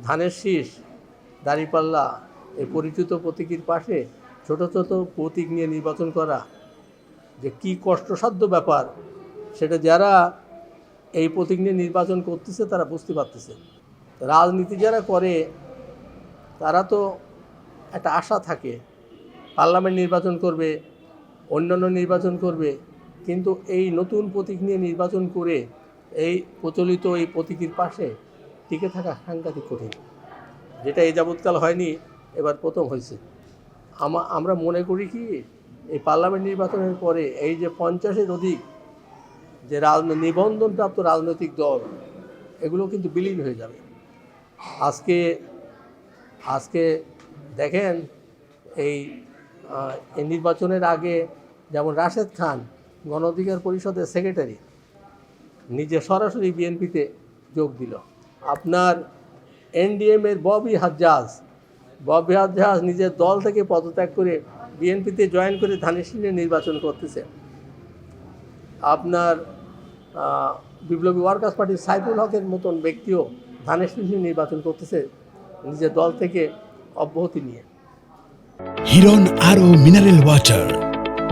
ধানের শীষ, দাঁড়িপাল্লা, এই পরিচিত প্রতীকের পাশে ছোট ছোট প্রতীক নিয়ে নির্বাচন করা যে কী কষ্টসাধ্য ব্যাপার, সেটা যারা এই প্রতীক নিয়ে নির্বাচন করতেছে তারা বুঝতে পারতেছে। রাজনীতি যারা করে তারা তো একটা আশা থাকে, পার্লামেন্ট নির্বাচন করবে, অন্যান্য নির্বাচন করবে, কিন্তু এই নতুন প্রতীক নিয়ে নির্বাচন করে এই প্রচলিত এই প্রতীকের পাশে টিকে থাকা সাংঘাতিক কঠিন, যেটা এই যাবৎকাল হয়নি, এবার প্রথম হয়েছে। আমরা মনে করি কি এই পার্লামেন্ট নির্বাচনের পরে এই যে 50-এর অধিক যে নিবন্ধনপ্রাপ্ত রাজনৈতিক দল, এগুলো কিন্তু বিলীন হয়ে যাবে। আজকে দেখেন এই নির্বাচনের আগে যেমন রাশেদ খান গণ অধিকার পরিষদের সেক্রেটারি নিজে সরাসরি বিএনপিতে যোগ দিল। আপনার এনডিএমের ববি হাজ্জাজ নিজের দল থেকে পদত্যাগ করে বিএনপিতে জয়েন করে ধানের শীষে নির্বাচন করতেছে। আপনার বিপ্লবী ওয়ার্কার্স পার্টির সাইফুল হকের মতন ব্যক্তিও ধানের শীষে নির্বাচন করতেছে নিজের দল থেকে অব্যাহতি নিয়ে। হিরন আরও মিনারেল ওয়াটার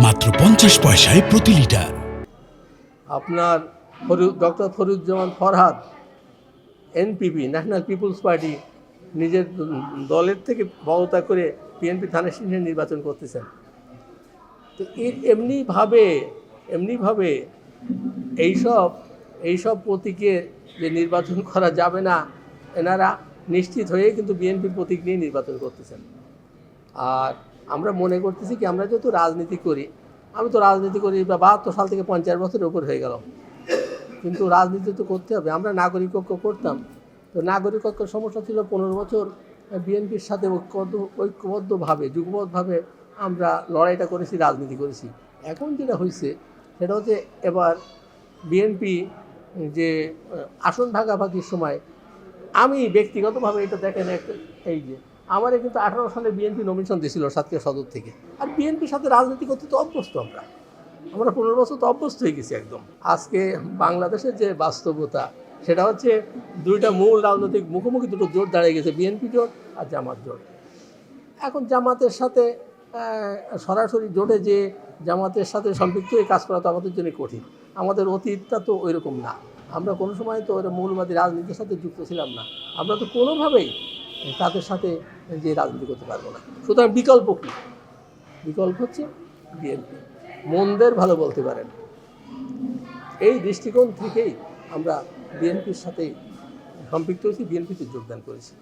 মাত্র 50 পয়সায় প্রতি লিটার। আপনার ডক্টর ফরিদুজ্জামান ফরহাদ এনপিপি, ন্যাশনাল পিপুলস পার্টি, নিজের দলের থেকে পদত্যাগ করে বিএনপি ধানের শীষে নির্বাচন করতেছেন। তো এমনিভাবে এইসব প্রতীকে যে নির্বাচন করা যাবে না, এনারা নিশ্চিত হয়ে কিন্তু বিএনপির প্রতীক নিয়ে নির্বাচন করতেছেন। আর আমরা মনে করতেছি কি, আমরা যেহেতু রাজনীতি করি, আমি তো রাজনীতি করি 72 সাল থেকে 50 বছরের উপর হয়ে গেল, কিন্তু রাজনীতি তো করতে হবে। আমরা নাগরিক ঐক্য করতাম, তো নাগরিক ঐক্যের সমস্যা ছিল 15 বছর বিএনপির সাথে ঐক্যবদ্ধভাবে যুগবদ্ধভাবে আমরা লড়াইটা করেছি, রাজনীতি করেছি। এখন যেটা হয়েছে সেটা হচ্ছে এবার বিএনপি যে আসন ভাগাভাগির সময়, আমি ব্যক্তিগতভাবে এটা দেখেন, এই যে আমারে কিন্তু 18 সালে বিএনপি নমিনেশন দিয়েছিল সাতক্ষীরা সদর থেকে, আর বিএনপির সাথে রাজনীতি করতে তো অভ্যস্ত আমরা 15 বছর তো অভ্যস্ত হয়ে গেছি একদম। আজকে বাংলাদেশের যে বাস্তবতা সেটা হচ্ছে দুইটা মূল রাজনৈতিক মুখোমুখি দুটো জোট দাঁড়িয়ে গেছে, বিএনপি জোট আর জামাত জোট। এখন জামাতের সাথে সরাসরি জোটে যে জামাতের সাথে সম্পৃক্ত হয়ে কাজ করা তো আমাদের জন্য কঠিন। আমাদের অতীতটা তো ওই রকম না, আমরা কোনো সময় তো ওই মৌলবাদী রাজনীতির সাথে যুক্ত ছিলাম না, আমরা তো কোনোভাবেই তাদের সাথে যে রাজনীতি করতে পারবো না। সুতরাং বিকল্প কী? বিকল্প হচ্ছে বিএনপি। মন্দের ভালো বলতে পারেন, এই দৃষ্টিকোণ থেকেই আমরা বিএনপির সাথে সম্পৃক্ত হয়েছি, বিএনপিতে যোগদান করেছি।